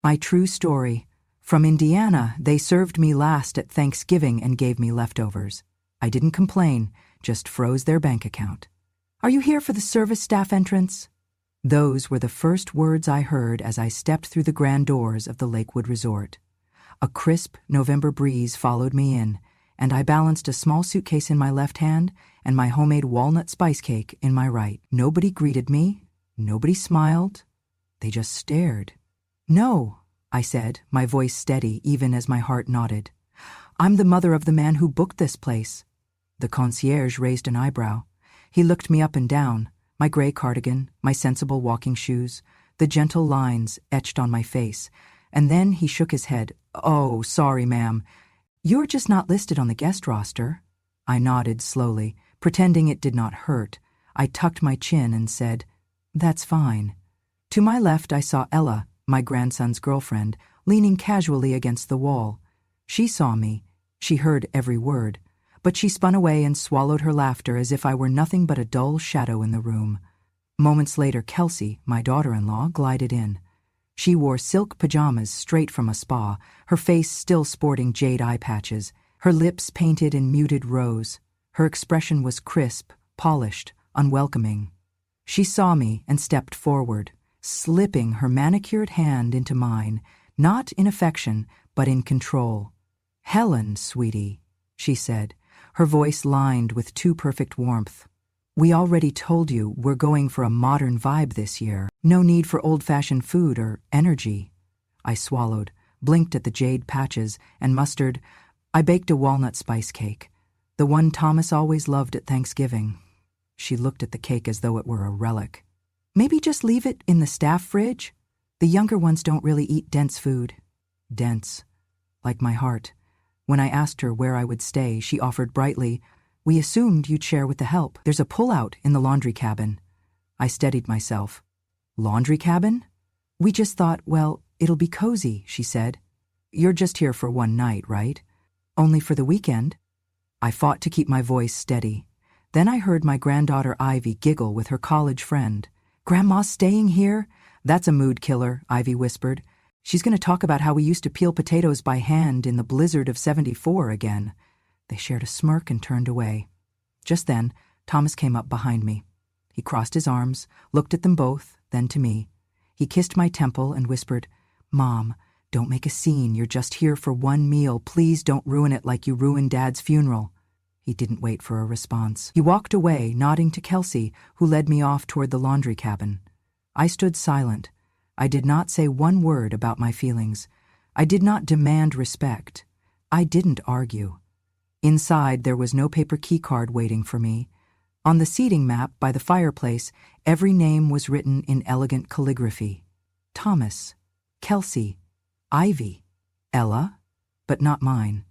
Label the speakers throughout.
Speaker 1: My true story. From Indiana, they served me last at Thanksgiving and gave me leftovers. I didn't complain, just froze their bank account. Are you here for the service staff entrance? Those were the first words I heard as I stepped through the grand doors of the Lakewood Resort. A crisp November breeze followed me in, and I balanced a small suitcase in my left hand and my homemade walnut spice cake in my right. Nobody greeted me. Nobody smiled. They just stared. No, I said, my voice steady even as my heart nodded. I'm the mother of the man who booked this place. The concierge raised an eyebrow. He looked me up and down, my gray cardigan, my sensible walking shoes, the gentle lines etched on my face, and then he shook his head. Oh, sorry, ma'am. You're just not listed on the guest roster. I nodded slowly, pretending it did not hurt. I tucked my chin and said, That's fine. To my left I saw Ella, my grandson's girlfriend, leaning casually against the wall. She saw me. She heard every word. But she spun away and swallowed her laughter as if I were nothing but a dull shadow in the room. Moments later, Kelsey, my daughter-in-law, glided in. She wore silk pajamas straight from a spa, her face still sporting jade eye patches, her lips painted in muted rose. Her expression was crisp, polished, unwelcoming. She saw me and stepped forward, slipping her manicured hand into mine, not in affection, but in control. "Helen, sweetie," she said, her voice lined with too perfect warmth. "We already told you we're going for a modern vibe this year. No need for old-fashioned food or energy." I swallowed, blinked at the jade patches, and mustered, "I baked a walnut spice cake, the one Thomas always loved at Thanksgiving." She looked at the cake as though it were a relic. "Maybe just leave it in the staff fridge? The younger ones don't really eat dense food." Dense, like my heart. When I asked her where I would stay, she offered brightly, "We assumed you'd share with the help. There's a pull-out in the laundry cabin." I steadied myself. "Laundry cabin?" "We just thought, well, it'll be cozy," she said. "You're just here for one night, right? Only for the weekend?" I fought to keep my voice steady. Then I heard my granddaughter Ivy giggle with her college friend. "Grandma's staying here? That's a mood killer," Ivy whispered. "She's going to talk about how we used to peel potatoes by hand in the blizzard of '74 again." They shared a smirk and turned away. Just then, Thomas came up behind me. He crossed his arms, looked at them both, then to me. He kissed my temple and whispered, "Mom, don't make a scene. You're just here for one meal. Please don't ruin it like you ruined Dad's funeral." He didn't wait for a response. He walked away, nodding to Kelsey, who led me off toward the laundry cabin. I stood silent. I did not say one word about my feelings. I did not demand respect. I didn't argue. Inside, there was no paper keycard waiting for me. On the seating map by the fireplace, every name was written in elegant calligraphy. Thomas, Kelsey, Ivy, Ella, but not mine.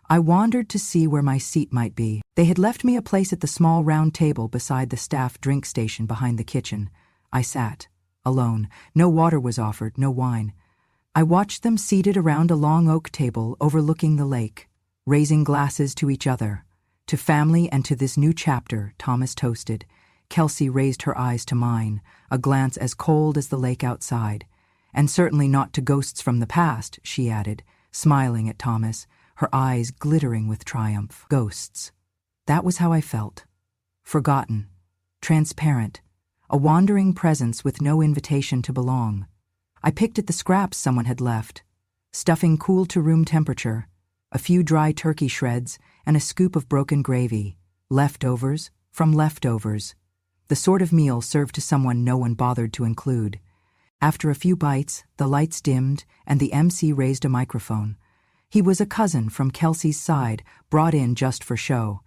Speaker 1: I wandered to see where my seat might be. They had left me a place at the small round table beside the staff drink station behind the kitchen. I sat, alone. No water was offered, no wine. I watched them seated around a long oak table overlooking the lake, raising glasses to each other. To family and to this new chapter, Thomas toasted. Kelsey raised her eyes to mine, a glance as cold as the lake outside. "And certainly not to ghosts from the past," she added, smiling at Thomas, her eyes glittering with triumph. Ghosts. That was how I felt. Forgotten. Transparent. A wandering presence with no invitation to belong. I picked at the scraps someone had left. Stuffing cool to room temperature. A few dry turkey shreds and a scoop of broken gravy. Leftovers from leftovers. The sort of meal served to someone no one bothered to include. After a few bites, the lights dimmed and the MC raised a microphone. He was a cousin from Kelsey's side, brought in just for show.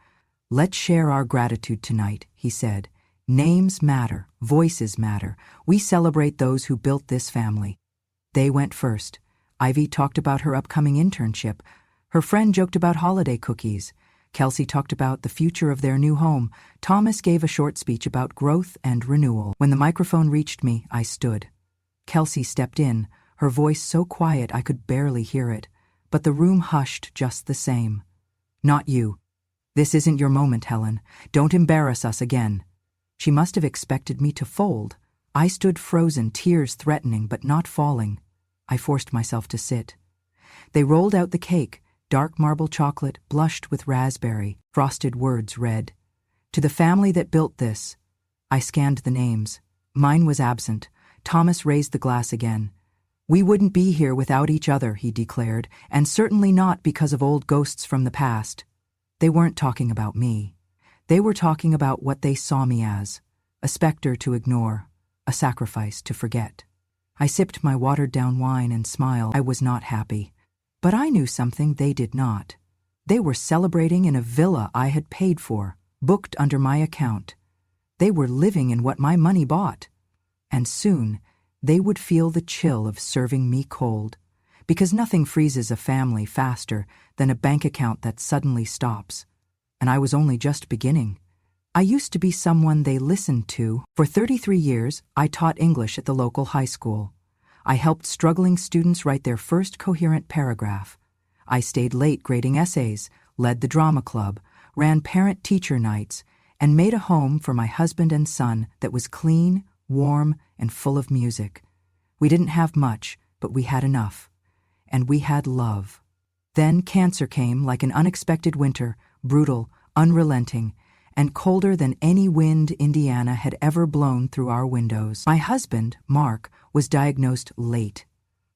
Speaker 1: "Let's share our gratitude tonight," he said. "Names matter, voices matter. We celebrate those who built this family." They went first. Ivy talked about her upcoming internship. Her friend joked about holiday cookies. Kelsey talked about the future of their new home. Thomas gave a short speech about growth and renewal. When the microphone reached me, I stood. Kelsey stepped in, her voice so quiet I could barely hear it. But the room hushed just the same. "Not you. This isn't your moment, Helen. Don't embarrass us again." She must have expected me to fold. I stood frozen, tears threatening but not falling. I forced myself to sit. They rolled out the cake, dark marble chocolate blushed with raspberry, frosted words read. To the family that built this. I scanned the names. Mine was absent. Thomas raised the glass again. We wouldn't be here without each other, he declared, and certainly not because of old ghosts from the past. They weren't talking about me. They were talking about what they saw me as. A specter to ignore, a sacrifice to forget. I sipped my watered-down wine and smiled. I was not happy. But I knew something they did not. They were celebrating in a villa I had paid for, booked under my account. They were living in what my money bought. And soon, they would feel the chill of serving me cold, because nothing freezes a family faster than a bank account that suddenly stops. And I was only just beginning. I used to be someone they listened to. For 33 years, I taught English at the local high school. I helped struggling students write their first coherent paragraph. I stayed late grading essays, led the drama club, ran parent-teacher nights, and made a home for my husband and son that was clean, warm, and full of music. We didn't have much, but we had enough. And we had love. Then cancer came like an unexpected winter, brutal, unrelenting, and colder than any wind Indiana had ever blown through our windows. My husband, Mark, was diagnosed late.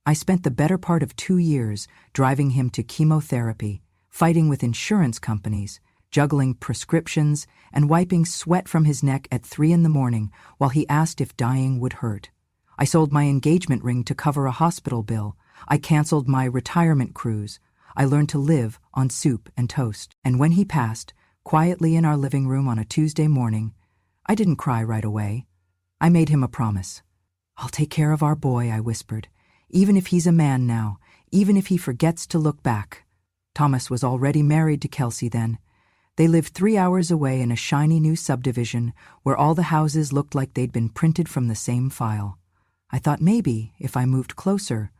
Speaker 1: I spent the better part of 2 years driving him to chemotherapy, fighting with insurance companies, juggling prescriptions, and wiping sweat from his neck at 3 a.m. while he asked if dying would hurt. I sold my engagement ring to cover a hospital bill. I canceled my retirement cruise. I learned to live on soup and toast. And when he passed, quietly in our living room on a Tuesday morning, I didn't cry right away. I made him a promise. I'll take care of our boy, I whispered, even if he's a man now, even if he forgets to look back. Thomas was already married to Kelsey then. They lived 3 hours away in a shiny new subdivision where all the houses looked like they'd been printed from the same file. I thought maybe, if I moved closer,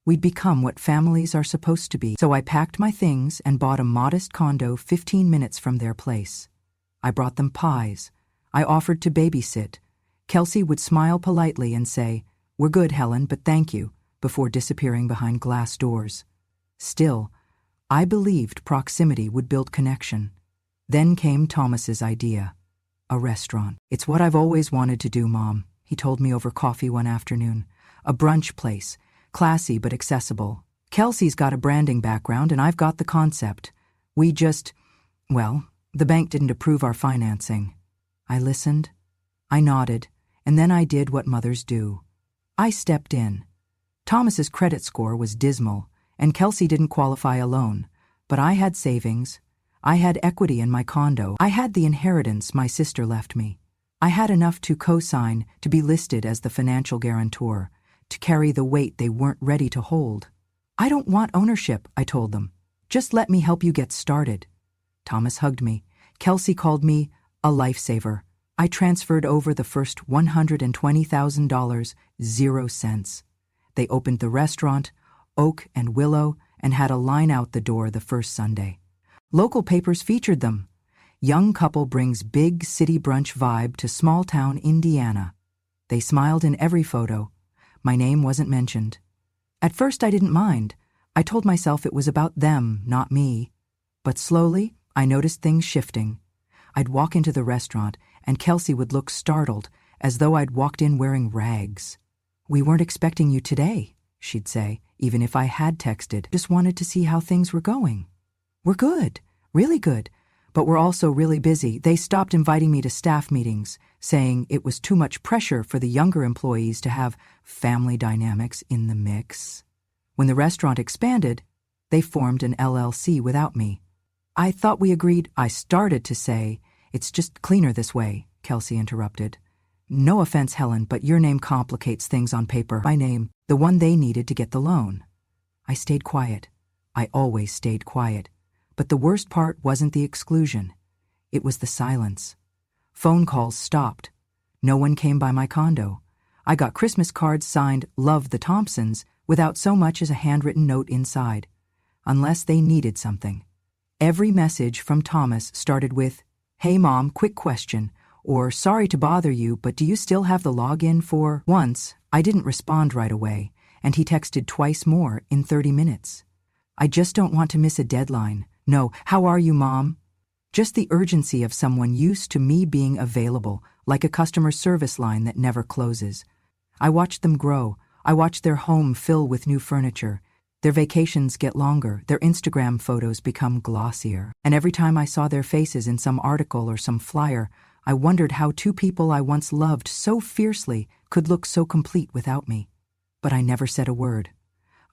Speaker 1: we'd become what families are supposed to be. So I packed my things and bought a modest condo 15 minutes from their place. I brought them pies. I offered to babysit. Kelsey would smile politely and say, "We're good, Helen, but thank you," before disappearing behind glass doors. Still, I believed proximity would build connection. Then came Thomas's idea. A restaurant. "It's what I've always wanted to do, Mom," he told me over coffee one afternoon. "A brunch place. Classy but accessible. Kelsey's got a branding background and I've got the concept. The bank didn't approve our financing." I listened. I nodded, and then I did what mothers do. I stepped in. Thomas's credit score was dismal, and Kelsey didn't qualify a loan, but I had savings. I had equity in my condo. I had the inheritance my sister left me. I had enough to co-sign, to be listed as the financial guarantor, to carry the weight they weren't ready to hold. "I don't want ownership," I told them. "Just let me help you get started." Thomas hugged me. Kelsey called me a lifesaver. I transferred over the first $120,000, 0 cents. They opened the restaurant, Oak and Willow, and had a line out the door the first Sunday. Local papers featured them. "Young couple brings big city brunch vibe to small-town Indiana." They smiled in every photo. My name wasn't mentioned. At first I didn't mind. I told myself it was about them, not me. But slowly, I noticed things shifting. I'd walk into the restaurant, and Kelsey would look startled, as though I'd walked in wearing rags. "We weren't expecting you today," she'd say, even if I had texted. "Just wanted to see how things were going." "We're good, really good, but we're also really busy." They stopped inviting me to staff meetings, saying it was too much pressure for the younger employees to have family dynamics in the mix. When the restaurant expanded, they formed an LLC without me. "I thought we agreed." I started to say, "It's just cleaner this way," Kelsey interrupted. "No offense, Helen, but your name complicates things on paper." My name, the one they needed to get the loan. I stayed quiet. I always stayed quiet. But the worst part wasn't the exclusion. It was the silence. Phone calls stopped. No one came by my condo. I got Christmas cards signed "Love the Thompsons" without so much as a handwritten note inside, unless they needed something. Every message from Thomas started with, "Hey Mom, quick question," or "Sorry to bother you, but do you still have the login for—" Once, I didn't respond right away, and he texted twice more in 30 minutes. I just don't want to miss a deadline. No, how are you, Mom? Just the urgency of someone used to me being available, like a customer service line that never closes. I watched them grow. I watched their home fill with new furniture. Their vacations get longer, their Instagram photos become glossier. And every time I saw their faces in some article or some flyer, I wondered how two people I once loved so fiercely could look so complete without me. But I never said a word.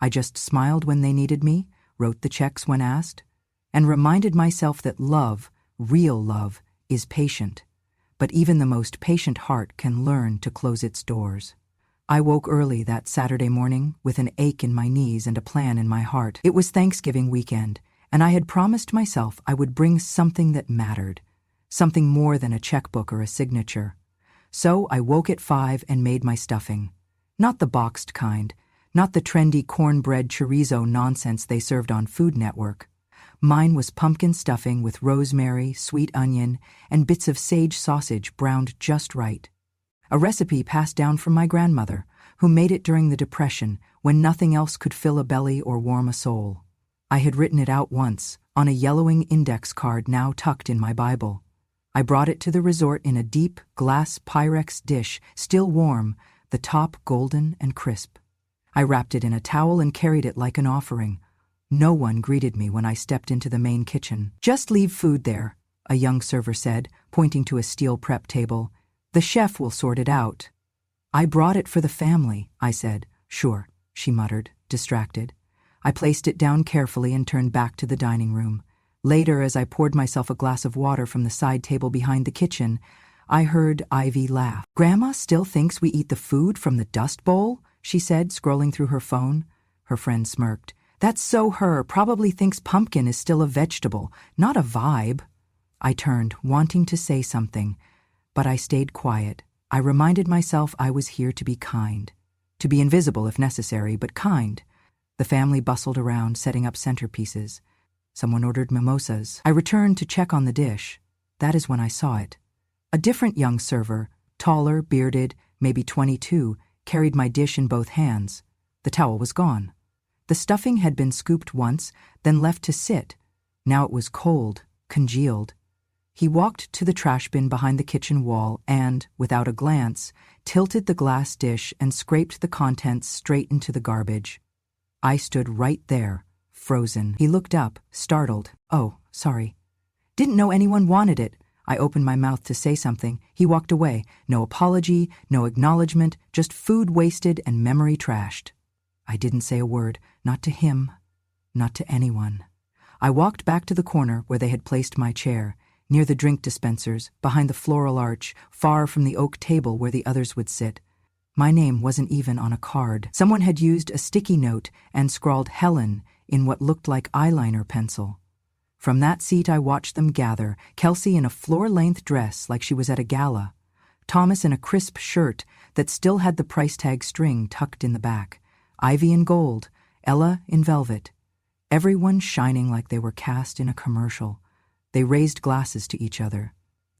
Speaker 1: I just smiled when they needed me, wrote the checks when asked, and reminded myself that love, real love, is patient. But even the most patient heart can learn to close its doors. I woke early that Saturday morning with an ache in my knees and a plan in my heart. It was Thanksgiving weekend, and I had promised myself I would bring something that mattered, something more than a checkbook or a signature. So I woke at 5 and made my stuffing. Not the boxed kind, not the trendy cornbread chorizo nonsense they served on Food Network. Mine was pumpkin stuffing with rosemary, sweet onion, and bits of sage sausage browned just right. A recipe passed down from my grandmother, who made it during the Depression when nothing else could fill a belly or warm a soul. I had written it out once, on a yellowing index card now tucked in my Bible. I brought it to the resort in a deep glass Pyrex dish, still warm, the top golden and crisp. I wrapped it in a towel and carried it like an offering. No one greeted me when I stepped into the main kitchen. "Just leave food there," a young server said, pointing to a steel prep table. "The chef will sort it out." "I brought it for the family," I said. "Sure," she muttered, distracted. I placed it down carefully and turned back to the dining room. Later, as I poured myself a glass of water from the side table behind the kitchen, I heard Ivy laugh. "Grandma still thinks we eat the food from the dust bowl?" she said, scrolling through her phone. Her friend smirked. "That's so her, probably thinks pumpkin is still a vegetable, not a vibe." I turned, wanting to say something, but I stayed quiet. I reminded myself I was here to be kind. To be invisible if necessary, but kind. The family bustled around, setting up centerpieces. Someone ordered mimosas. I returned to check on the dish. That is when I saw it. A different young server, taller, bearded, maybe 22, carried my dish in both hands. The towel was gone. The stuffing had been scooped once, then left to sit. Now it was cold, congealed. He walked to the trash bin behind the kitchen wall and, without a glance, tilted the glass dish and scraped the contents straight into the garbage. I stood right there, frozen. He looked up, startled. "Oh, sorry." "Didn't know anyone wanted it." I opened my mouth to say something. He walked away. No apology, no acknowledgement, just food wasted and memory trashed. I didn't say a word, not to him, not to anyone. I walked back to the corner where they had placed my chair, near the drink dispensers, behind the floral arch, far from the oak table where the others would sit. My name wasn't even on a card. Someone had used a sticky note and scrawled Helen in what looked like eyeliner pencil. From that seat I watched them gather, Kelsey in a floor-length dress like she was at a gala, Thomas in a crisp shirt that still had the price tag string tucked in the back, Ivy in gold, Ella in velvet, everyone shining like they were cast in a commercial. They raised glasses to each other.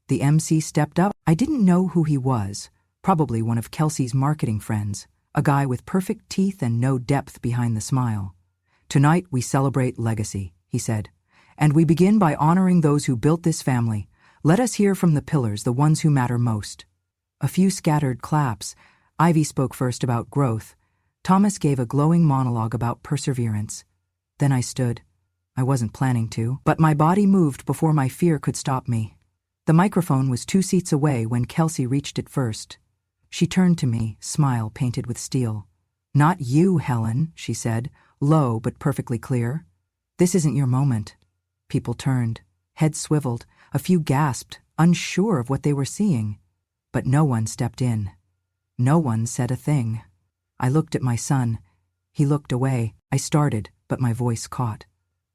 Speaker 1: The MC stepped up. I didn't know who he was, probably one of Kelsey's marketing friends, a guy with perfect teeth and no depth behind the smile. "Tonight we celebrate legacy," he said, "and we begin by honoring those who built this family. Let us hear from the pillars, the ones who matter most." A few scattered claps. Ivy spoke first about growth. Thomas gave a glowing monologue about perseverance. Then I stood. I wasn't planning to, but my body moved before my fear could stop me. The microphone was 2 seats away when Kelsey reached it first. She turned to me, smile painted with steel. "Not you, Helen," she said, low but perfectly clear. "This isn't your moment." People turned, heads swiveled, a few gasped, unsure of what they were seeing. But no one stepped in. No one said a thing. I looked at my son. He looked away. I started, but my voice caught.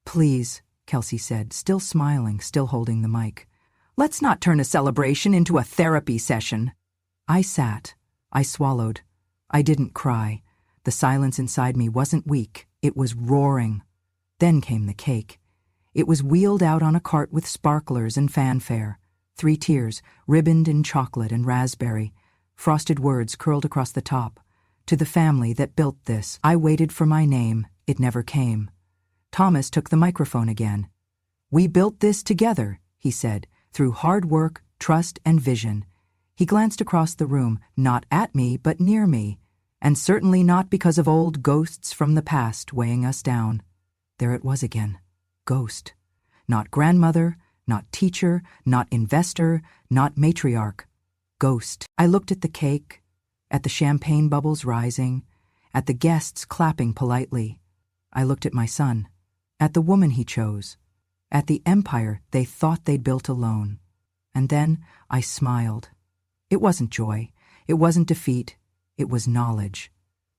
Speaker 1: "Please," Kelsey said, still smiling, still holding the mic. "Let's not turn a celebration into a therapy session." I sat. I swallowed. I didn't cry. The silence inside me wasn't weak. It was roaring. Then came the cake. It was wheeled out on a cart with sparklers and fanfare. 3 tiers, ribboned in chocolate and raspberry. Frosted words curled across the top. To the family that built this. I waited for my name. It never came. Thomas took the microphone again. We built this together, he said, through hard work, trust, and vision. He glanced across the room, not at me, but near me, and certainly not because of old ghosts from the past weighing us down. There it was again. Ghost. Not grandmother, not teacher, not investor, not matriarch. Ghost. I looked at the cake, at the champagne bubbles rising, at the guests clapping politely. I looked at my son, at the woman he chose, at the empire they thought they'd built alone. And then I smiled. It wasn't joy, it wasn't defeat, it was knowledge.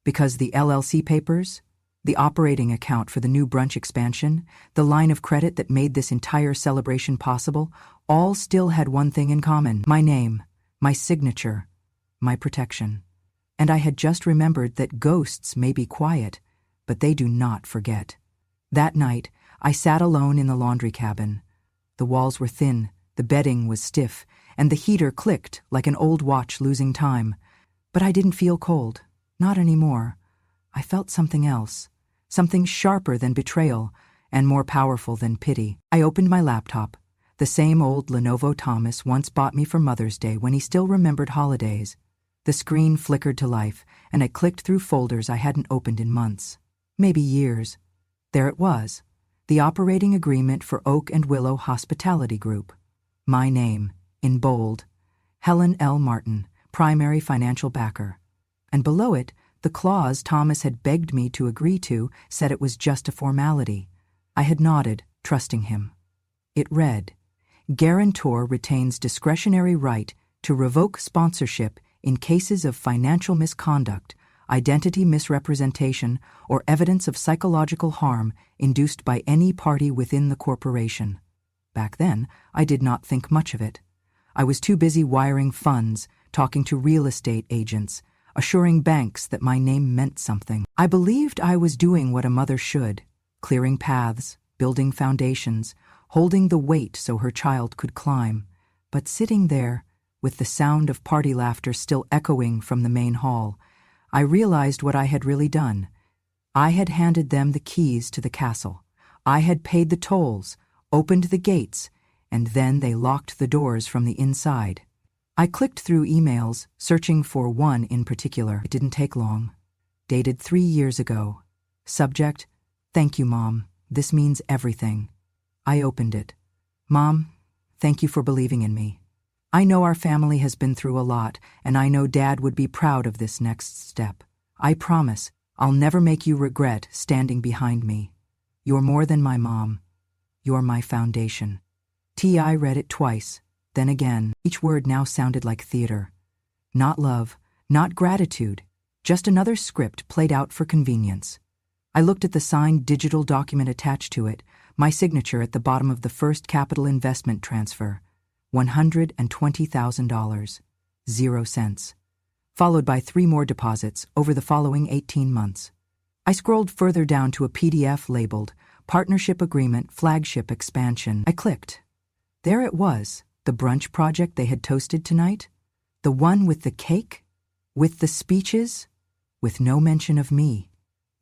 Speaker 1: Because the LLC papers, the operating account for the new brunch expansion, the line of credit that made this entire celebration possible, all still had one thing in common: my name, my signature, my protection. And I had just remembered that ghosts may be quiet, but they do not forget. That night, I sat alone in the laundry cabin. The walls were thin, the bedding was stiff, and the heater clicked like an old watch losing time. But I didn't feel cold, not anymore. I felt something else, something sharper than betrayal and more powerful than pity. I opened my laptop, the same old Lenovo Thomas once bought me for Mother's Day when he still remembered holidays. The screen flickered to life, and I clicked through folders I hadn't opened in months, maybe years. There it was, the operating agreement for Oak and Willow Hospitality Group. My name, in bold, Helen L. Martin, primary financial backer. And below it, the clause Thomas had begged me to agree to said it was just a formality. I had nodded, trusting him. It read, "Guarantor retains discretionary right to revoke sponsorship in cases of financial misconduct, identity misrepresentation, or evidence of psychological harm induced by any party within the corporation." Back then, I did not think much of it. I was too busy wiring funds, talking to real estate agents, assuring banks that my name meant something. I believed I was doing what a mother should, clearing paths, building foundations, holding the weight so her child could climb. But sitting there, with the sound of party laughter still echoing from the main hall, I realized what I had really done. I had handed them the keys to the castle. I had paid the tolls, opened the gates, and then they locked the doors from the inside. I clicked through emails, searching for one in particular. It didn't take long. Dated 3 years ago. Subject, "Thank you, Mom. This means everything." I opened it. "Mom, thank you for believing in me. I know our family has been through a lot, and I know Dad would be proud of this next step. I promise I'll never make you regret standing behind me. You're more than my mom. You're my foundation." T.I. read it twice, then again. Each word now sounded like theater. Not love, not gratitude, just another script played out for convenience. I looked at the signed digital document attached to it, my signature at the bottom of the first capital investment transfer, $120,000, 0 cents, followed by 3 more deposits over the following 18 months. I scrolled further down to a PDF labeled Partnership Agreement Flagship Expansion. I clicked. There it was, the brunch project they had toasted tonight. The one with the cake, with the speeches, with no mention of me.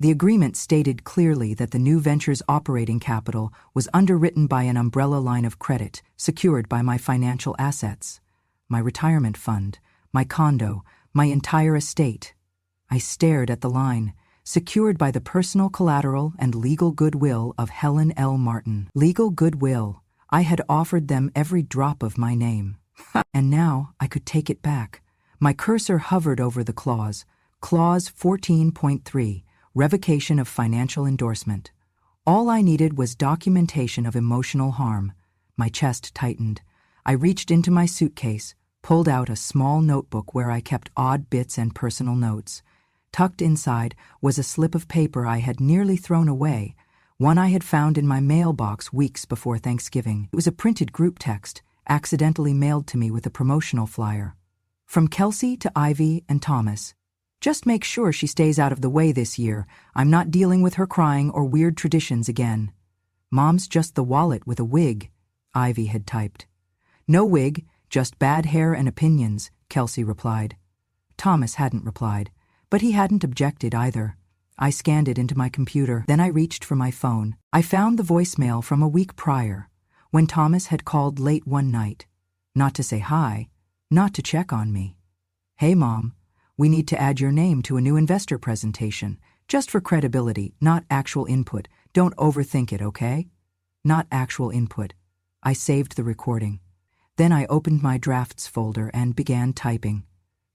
Speaker 1: The agreement stated clearly that the new venture's operating capital was underwritten by an umbrella line of credit secured by my financial assets, my retirement fund, my condo, my entire estate. I stared at the line, secured by the personal collateral and legal goodwill of Helen L. Martin. Legal goodwill. I had offered them every drop of my name. And now I could take it back. My cursor hovered over the clause, Clause 14.3, Revocation of Financial Endorsement. All I needed was documentation of emotional harm. My chest tightened. I reached into my suitcase, pulled out a small notebook where I kept odd bits and personal notes. Tucked inside was a slip of paper I had nearly thrown away, one I had found in my mailbox weeks before Thanksgiving. It was a printed group text, accidentally mailed to me with a promotional flyer. From Kelsey to Ivy and Thomas. Just make sure she stays out of the way this year. I'm not dealing with her crying or weird traditions again. Mom's just the wallet with a wig, Ivy had typed. No wig, just bad hair and opinions, Kelsey replied. Thomas hadn't replied, But he hadn't objected either. I scanned it into my computer, then I reached for my phone. I found the voicemail from a week prior, when Thomas had called late one night. Not to say hi, not to check on me. "Hey, Mom, we need to add your name to a new investor presentation, just for credibility, not actual input. Don't overthink it, okay?" Not actual input. I saved the recording. Then I opened my drafts folder and began typing.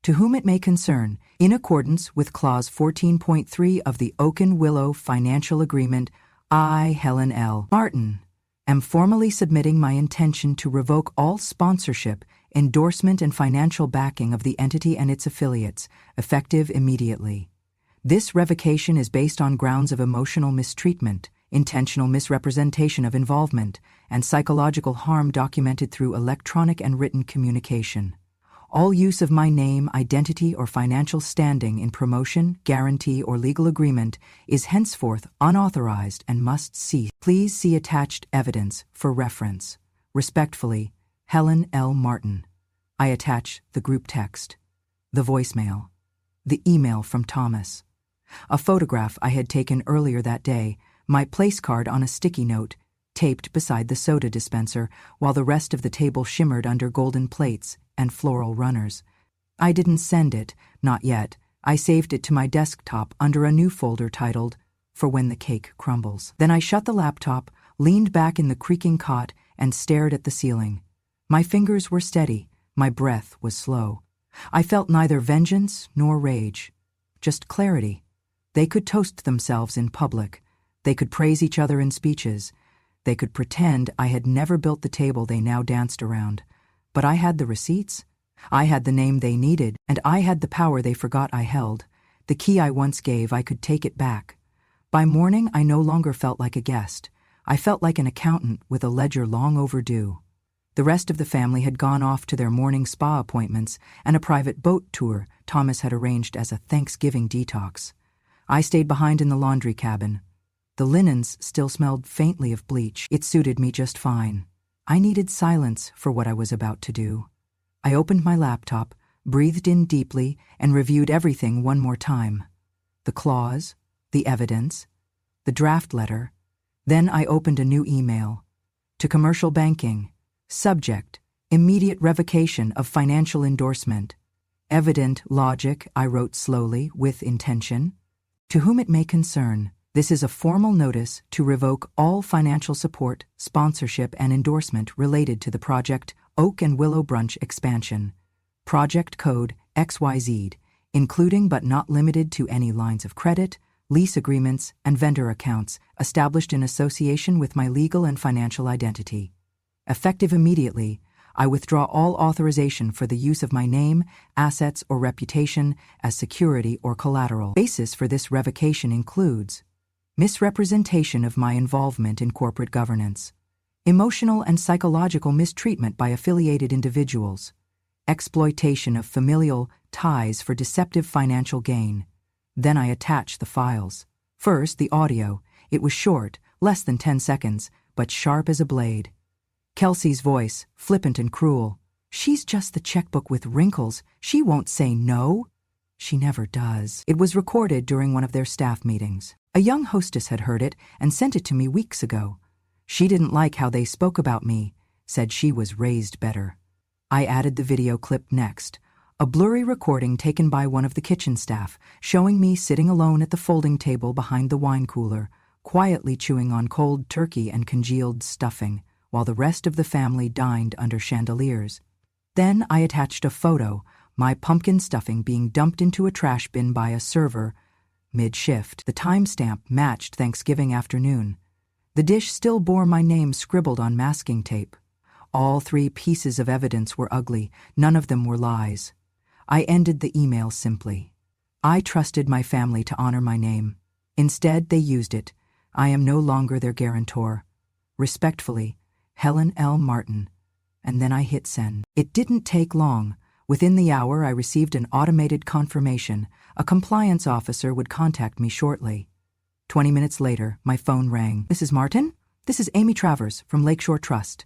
Speaker 1: "To whom it may concern, in accordance with Clause 14.3 of the Oak and Willow Financial Agreement, I, Helen L. Martin, am formally submitting my intention to revoke all sponsorship, endorsement, and financial backing of the entity and its affiliates, effective immediately. This revocation is based on grounds of emotional mistreatment, intentional misrepresentation of involvement, and psychological harm documented through electronic and written communication. All use of my name, identity, or financial standing in promotion, guarantee, or legal agreement is henceforth unauthorized and must cease. Please see attached evidence for reference. Respectfully, Helen L. Martin." I attach the group text, the voicemail, the email from Thomas, a photograph I had taken earlier that day, my place card on a sticky note, taped beside the soda dispenser, while the rest of the table shimmered under golden plates and floral runners. I didn't send it, not yet. I saved it to my desktop under a new folder titled, "For When the Cake Crumbles." Then I shut the laptop, leaned back in the creaking cot, and stared at the ceiling. My fingers were steady, my breath was slow. I felt neither vengeance nor rage, just clarity. They could toast themselves in public. They could praise each other in speeches. They could pretend I had never built the table they now danced around. But I had the receipts. I had the name they needed, and I had the power they forgot I held. The key I once gave, I could take it back. By morning, I no longer felt like a guest. I felt like an accountant with a ledger long overdue. The rest of the family had gone off to their morning spa appointments and a private boat tour Thomas had arranged as a Thanksgiving detox. I stayed behind in the laundry cabin. The linens still smelled faintly of bleach. It suited me just fine. I needed silence for what I was about to do. I opened my laptop, breathed in deeply, and reviewed everything one more time. The clause, the evidence, the draft letter. Then I opened a new email. To Commercial Banking. Subject, immediate revocation of financial endorsement. Evident logic, I wrote slowly, with intention. To whom it may concern. This is a formal notice to revoke all financial support, sponsorship, and endorsement related to the Project Oak and Willow Brunch expansion. Project code XYZ, including but not limited to any lines of credit, lease agreements, and vendor accounts established in association with my legal and financial identity. Effective immediately, I withdraw all authorization for the use of my name, assets, or reputation as security or collateral. Basis for this revocation includes misrepresentation of my involvement in corporate governance, emotional and psychological mistreatment by affiliated individuals, exploitation of familial ties for deceptive financial gain. Then I attach the files. First, the audio. It was short, less than 10 seconds, but sharp as a blade. Kelsey's voice, flippant and cruel. "She's just the checkbook with wrinkles. She won't say no." She never does. It was recorded during one of their staff meetings. A young hostess had heard it and sent it to me weeks ago. She didn't like how they spoke about me, said she was raised better. I added the video clip next, a blurry recording taken by one of the kitchen staff, showing me sitting alone at the folding table behind the wine cooler, quietly chewing on cold turkey and congealed stuffing, while the rest of the family dined under chandeliers. Then I attached a photo, my pumpkin stuffing being dumped into a trash bin by a server mid-shift. The timestamp matched Thanksgiving afternoon. The dish still bore my name scribbled on masking tape. All 3 pieces of evidence were ugly. None of them were lies. I ended the email simply. I trusted my family to honor my name. Instead, they used it. I am no longer their guarantor. Respectfully, Helen L. Martin. And then I hit send. It didn't take long. Within the hour, I received an automated confirmation. A compliance officer would contact me shortly. 20 minutes later, my phone rang. "Mrs. Martin? This is Amy Travers from Lakeshore Trust.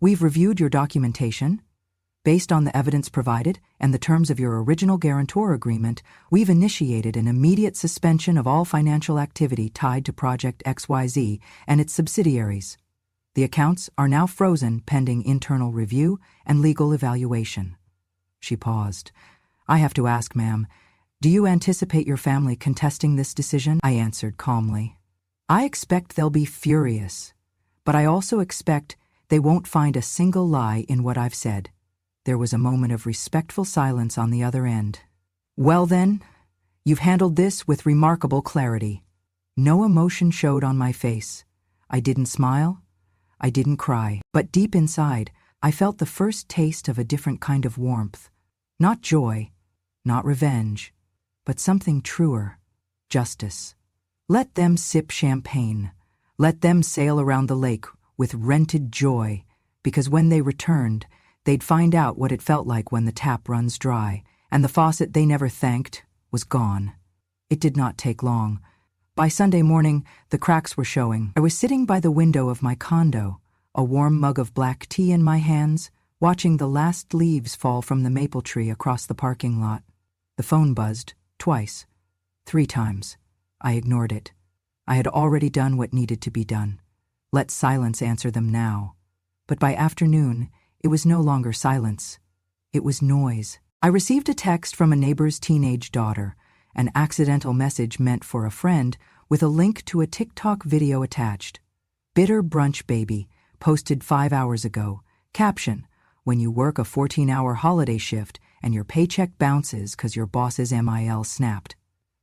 Speaker 1: We've reviewed your documentation." Based on the evidence provided and the terms of your original guarantor agreement, we've initiated an immediate suspension of all financial activity tied to Project XYZ and its subsidiaries. The accounts are now frozen pending internal review and legal evaluation. She paused. I have to ask, ma'am, do you anticipate your family contesting this decision? I answered calmly. I expect they'll be furious, but I also expect they won't find a single lie in what I've said. There was a moment of respectful silence on the other end. Well then, you've handled this with remarkable clarity. No emotion showed on my face. I didn't smile. I didn't cry. But deep inside, I felt the first taste of a different kind of warmth. Not joy, not revenge, but something truer. Justice. Let them sip champagne. Let them sail around the lake with rented joy, because when they returned, they'd find out what it felt like when the tap runs dry, and the faucet they never thanked was gone. It did not take long. By Sunday morning, the cracks were showing. I was sitting by the window of my condo, a warm mug of black tea in my hands, watching the last leaves fall from the maple tree across the parking lot. The phone buzzed, twice, 3 times. I ignored it. I had already done what needed to be done. Let silence answer them now. But by afternoon, it was no longer silence. It was noise. I received a text from a neighbor's teenage daughter, an accidental message meant for a friend with a link to a TikTok video attached. Bitter brunch baby, posted 5 hours ago. Caption, when you work a 14-hour holiday shift and your paycheck bounces because your boss's MIL snapped.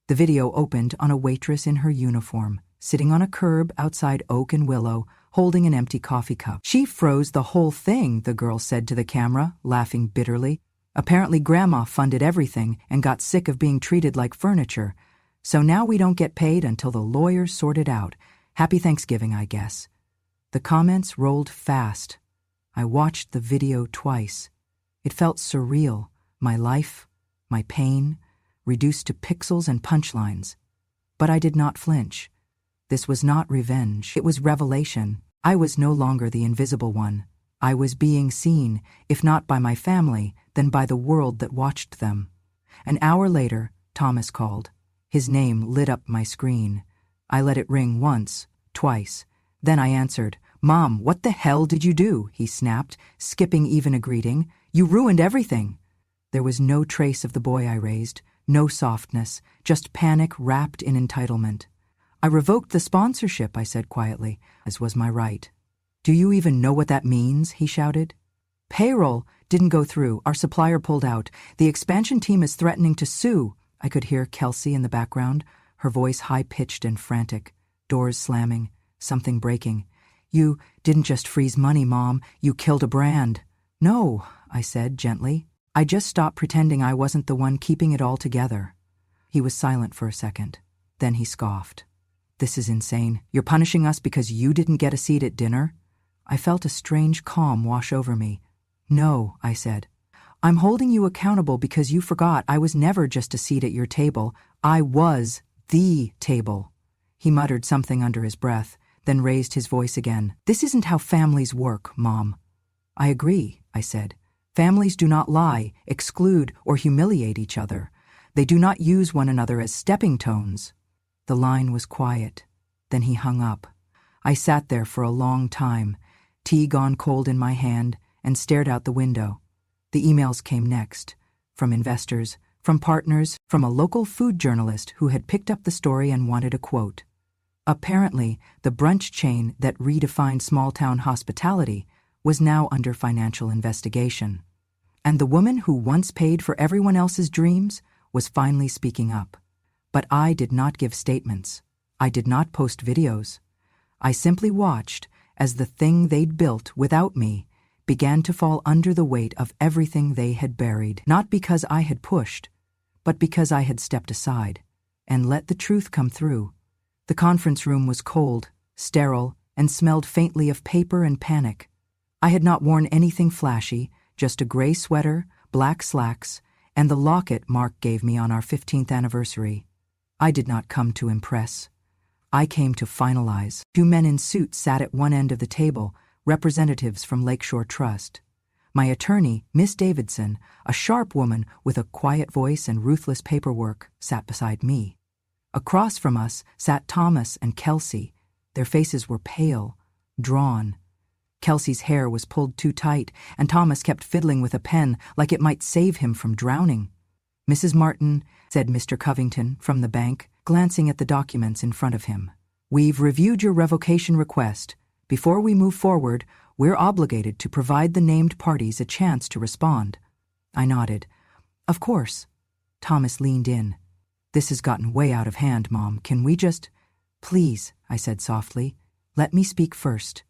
Speaker 1: The video opened on a waitress in her uniform, sitting on a curb outside Oak and Willow, holding an empty coffee cup. She froze the whole thing, the girl said to the camera, laughing bitterly. Apparently Grandma funded everything and got sick of being treated like furniture. So now we don't get paid until the lawyers sort it out. Happy Thanksgiving, I guess. The comments rolled fast. I watched the video twice. It felt surreal. My life, my pain, reduced to pixels and punchlines. But I did not flinch. This was not revenge. It was revelation. I was no longer the invisible one. I was being seen, if not by my family, then by the world that watched them. An hour later, Thomas called. His name lit up my screen. I let it ring once, twice. Then I answered. Mom, what the hell did you do? He snapped, skipping even a greeting. You ruined everything. There was no trace of the boy I raised, no softness, just panic wrapped in entitlement. I revoked the sponsorship, I said quietly, as was my right. Do you even know what that means? He shouted. Payroll didn't go through. Our supplier pulled out. The expansion team is threatening to sue. I could hear Kelsey in the background, her voice high-pitched and frantic. Doors slamming, something breaking. You didn't just freeze money, Mom. You killed a brand. No, I said gently. I just stopped pretending I wasn't the one keeping it all together. He was silent for a second. Then he scoffed. This is insane. You're punishing us because you didn't get a seat at dinner? I felt a strange calm wash over me. No, I said. I'm holding you accountable because you forgot I was never just a seat at your table. I was the table. He muttered something under his breath, then raised his voice again. This isn't how families work, Mom. I agree, I said. Families do not lie, exclude, or humiliate each other. They do not use one another as stepping stones. The line was quiet. Then he hung up. I sat there for a long time, tea gone cold in my hand, and stared out the window. The emails came next, from investors, from partners, from a local food journalist who had picked up the story and wanted a quote. Apparently, the brunch chain that redefined small-town hospitality was now under financial investigation. And the woman who once paid for everyone else's dreams was finally speaking up. But I did not give statements. I did not post videos. I simply watched as the thing they'd built without me began to fall under the weight of everything they had buried, not because I had pushed, but because I had stepped aside and let the truth come through. The conference room was cold, sterile, and smelled faintly of paper and panic. I had not worn anything flashy, just a gray sweater, black slacks, and the locket Mark gave me on our 15th anniversary. I did not come to impress. I came to finalize. 2 men in suits sat at one end of the table, representatives from Lakeshore Trust. My attorney, Miss Davidson, a sharp woman with a quiet voice and ruthless paperwork, sat beside me. Across from us sat Thomas and Kelsey. Their faces were pale, drawn. Kelsey's hair was pulled too tight, and Thomas kept fiddling with a pen like it might save him from drowning. "Mrs. Martin," said Mr. Covington from the bank, glancing at the documents in front of him. "We've reviewed your revocation request. Before we move forward, we're obligated to provide the named parties a chance to respond." I nodded. "Of course." Thomas leaned in. "This has gotten way out of hand, Mom. Can we just—" "Please," I said softly. "Let me speak first."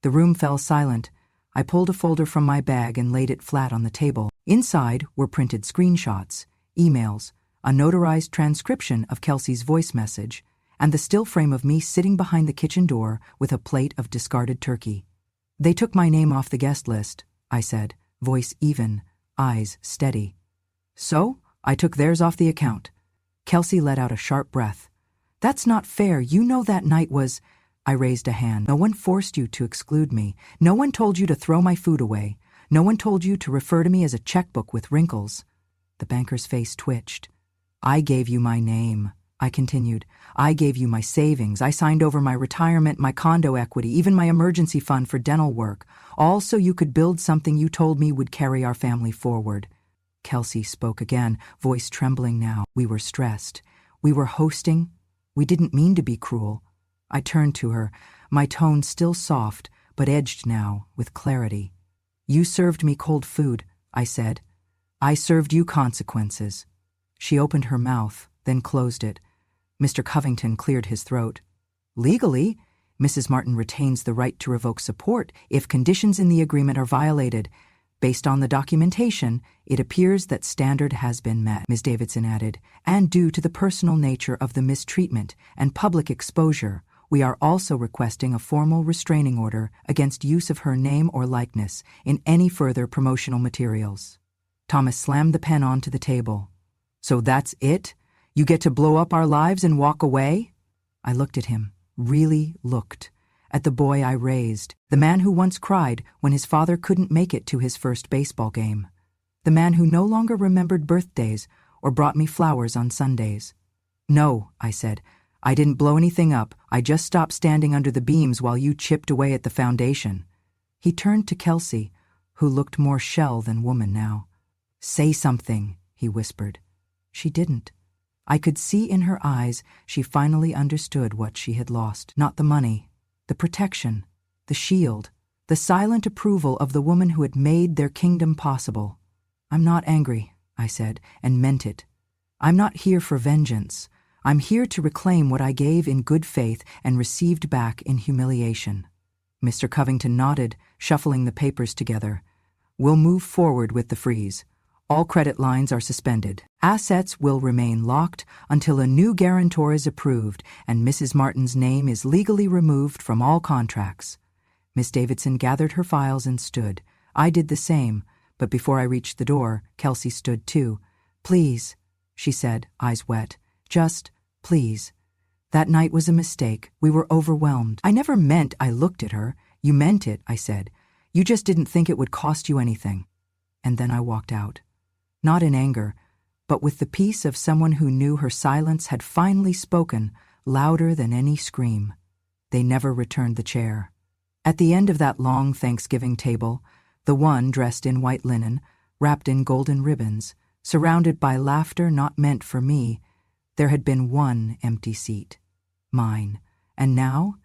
Speaker 1: The room fell silent. I pulled a folder from my bag and laid it flat on the table. Inside were printed screenshots, emails, a notarized transcription of Kelsey's voice message, and the still frame of me sitting behind the kitchen door with a plate of discarded turkey. "They took my name off the guest list," I said, voice even, eyes steady. "So, I took theirs off the account." Kelsey let out a sharp breath. "That's not fair. You know that night was—" I raised a hand. "No one forced you to exclude me. No one told you to throw my food away. No one told you to refer to me as a checkbook with wrinkles." The banker's face twitched. "I gave you my name," I continued. "I gave you my savings. I signed over my retirement, my condo equity, even my emergency fund for dental work, all so you could build something you told me would carry our family forward." Kelsey spoke again, voice trembling now. "We were stressed. We were hosting. We didn't mean to be cruel." I turned to her, my tone still soft, but edged now with clarity. "You served me cold food," I said. "I served you consequences." She opened her mouth, then closed it. Mr. Covington cleared his throat. "Legally, Mrs. Martin retains the right to revoke support if conditions in the agreement are violated. Based on the documentation, it appears that standard has been met," Ms. Davidson added, "and due to the personal nature of the mistreatment and public exposure, we are also requesting a formal restraining order against use of her name or likeness in any further promotional materials." Thomas slammed the pen onto the table. "So that's it? You get to blow up our lives and walk away?" I looked at him, really looked, at the boy I raised, the man who once cried when his father couldn't make it to his first baseball game, the man who no longer remembered birthdays or brought me flowers on Sundays. "No," I said, "I didn't blow anything up. I just stopped standing under the beams while you chipped away at the foundation." He turned to Kelsey, who looked more shell than woman now. "Say something," he whispered. She didn't. I could see in her eyes she finally understood what she had lost. Not the money, the protection, the shield, the silent approval of the woman who had made their kingdom possible. "I'm not angry," I said, and meant it. "I'm not here for vengeance. I'm here to reclaim what I gave in good faith and received back in humiliation." Mr. Covington nodded, shuffling the papers together. "We'll move forward with the freeze. All credit lines are suspended. Assets will remain locked until a new guarantor is approved and Mrs. Martin's name is legally removed from all contracts." Miss Davidson gathered her files and stood. I did the same, but before I reached the door, Kelsey stood too. "Please," she said, eyes wet. "Just, please. That night was a mistake. We were overwhelmed." "I never meant," I looked at her. "You meant it," I said. "You just didn't think it would cost you anything." And then I walked out. Not in anger, but with the peace of someone who knew her silence had finally spoken, louder than any scream. They never returned the chair. At the end of that long Thanksgiving table, the one dressed in white linen, wrapped in golden ribbons, surrounded by laughter not meant for me, there had been one empty seat. Mine. And now,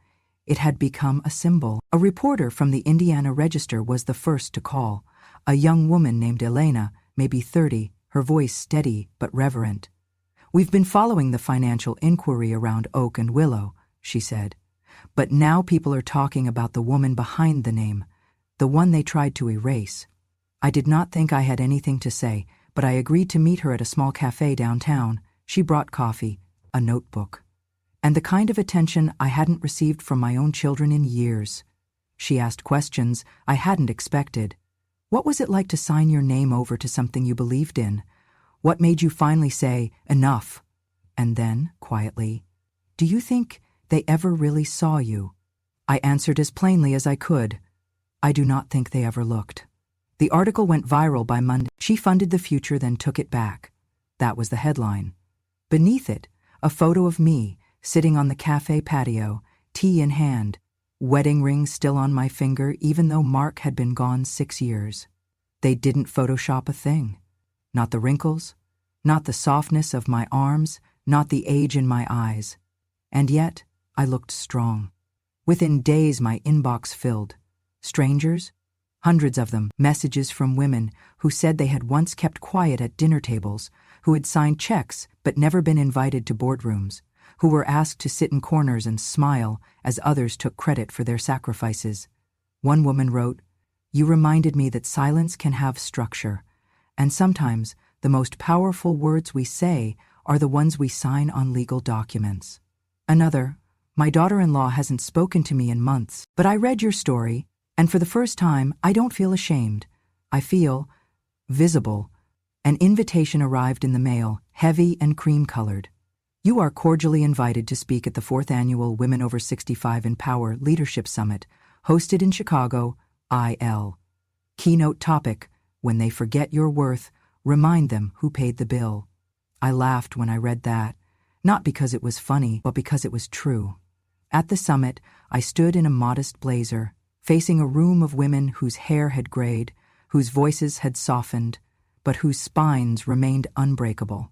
Speaker 1: it had become a symbol. A reporter from the Indiana Register was the first to call. A young woman named Elena, maybe 30, her voice steady but reverent. "We've been following the financial inquiry around Oak and Willow," she said. "But now people are talking about the woman behind the name, the one they tried to erase." I did not think I had anything to say, but I agreed to meet her at a small cafe downtown. She brought coffee, a notebook, and the kind of attention I hadn't received from my own children in years. She asked questions I hadn't expected. What was it like to sign your name over to something you believed in? What made you finally say, enough? And then, quietly, "Do you think they ever really saw you?" I answered as plainly as I could. "I do not think they ever looked." The article went viral by Monday. She funded the future, then took it back. That was the headline. Beneath it, a photo of me, sitting on the cafe patio, tea in hand, wedding ring still on my finger even though Mark had been gone 6 years. They didn't Photoshop a thing. Not the wrinkles, not the softness of my arms, not the age in my eyes. And yet, I looked strong. Within days my inbox filled. Strangers? Hundreds of them, messages from women who said they had once kept quiet at dinner tables, who had signed checks but never been invited to boardrooms, who were asked to sit in corners and smile as others took credit for their sacrifices. One woman wrote, "You reminded me that silence can have structure, and sometimes the most powerful words we say are the ones we sign on legal documents." Another, "My daughter-in-law hasn't spoken to me in months, but I read your story, and for the first time, I don't feel ashamed. I feel visible." An invitation arrived in the mail, heavy and cream-colored. "You are cordially invited to speak at the 4th Annual Women Over 65 in Power Leadership Summit, hosted in Chicago, IL. Keynote topic, when they forget your worth, remind them who paid the bill." I laughed when I read that, not because it was funny, but because it was true. At the summit, I stood in a modest blazer, facing a room of women whose hair had grayed, whose voices had softened, but whose spines remained unbreakable.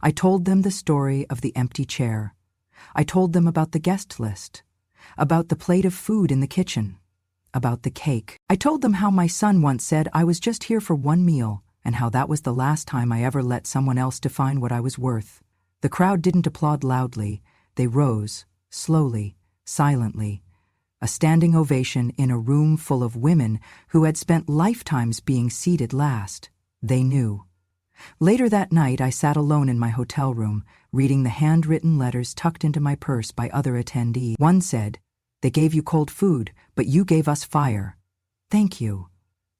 Speaker 1: I told them the story of the empty chair. I told them about the guest list, about the plate of food in the kitchen, about the cake. I told them how my son once said I was just here for one meal, and how that was the last time I ever let someone else define what I was worth. The crowd didn't applaud loudly. They rose, slowly, silently. A standing ovation in a room full of women who had spent lifetimes being seated last. They knew. Later that night, I sat alone in my hotel room, reading the handwritten letters tucked into my purse by other attendees. One said, "They gave you cold food, but you gave us fire. Thank you."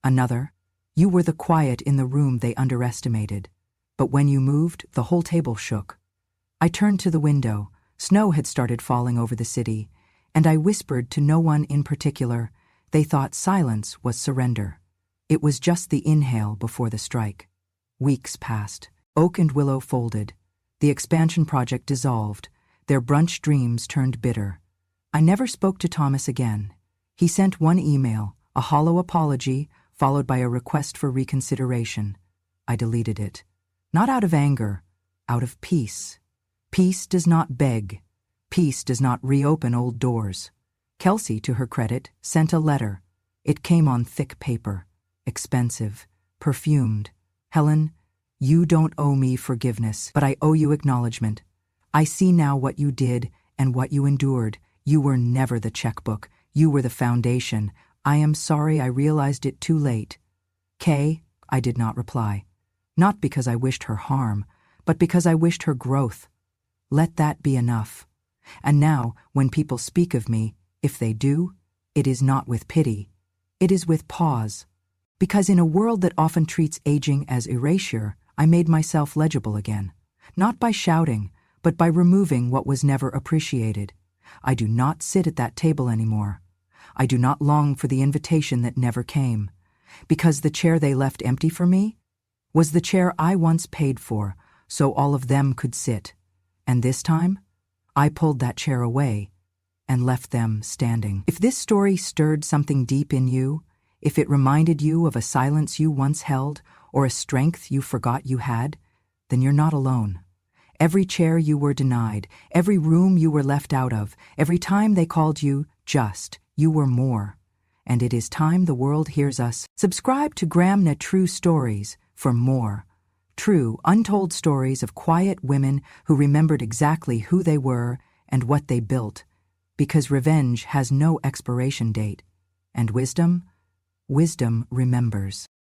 Speaker 1: Another, "You were the quiet in the room they underestimated. But when you moved, the whole table shook." I turned to the window. Snow had started falling over the city, and I whispered to no one in particular. They thought silence was surrender. It was just the inhale before the strike. Weeks passed. Oak and Willow folded. The expansion project dissolved. Their brunch dreams turned bitter. I never spoke to Thomas again. He sent one email, a hollow apology, followed by a request for reconsideration. I deleted it. Not out of anger, out of peace. Peace does not beg. Peace does not reopen old doors. Kelsey, to her credit, sent a letter. It came on thick paper, expensive, perfumed. "Helen, you don't owe me forgiveness, but I owe you acknowledgement. I see now what you did and what you endured. You were never the checkbook. You were the foundation. I am sorry I realized it too late." Kay, I did not reply. Not because I wished her harm, but because I wished her growth. Let that be enough. And now, when people speak of me, if they do, it is not with pity. It is with pause. Because in a world that often treats aging as erasure, I made myself legible again. Not by shouting, but by removing what was never appreciated. I do not sit at that table anymore. I do not long for the invitation that never came. Because the chair they left empty for me was the chair I once paid for, so all of them could sit. And this time, I pulled that chair away and left them standing. If this story stirred something deep in you, if it reminded you of a silence you once held or a strength you forgot you had, then you're not alone. Every chair you were denied, every room you were left out of, every time they called you just, you were more. And it is time the world hears us. Subscribe to Gramna True Stories for more. True, untold stories of quiet women who remembered exactly who they were and what they built. Because revenge has no expiration date. And wisdom remembers.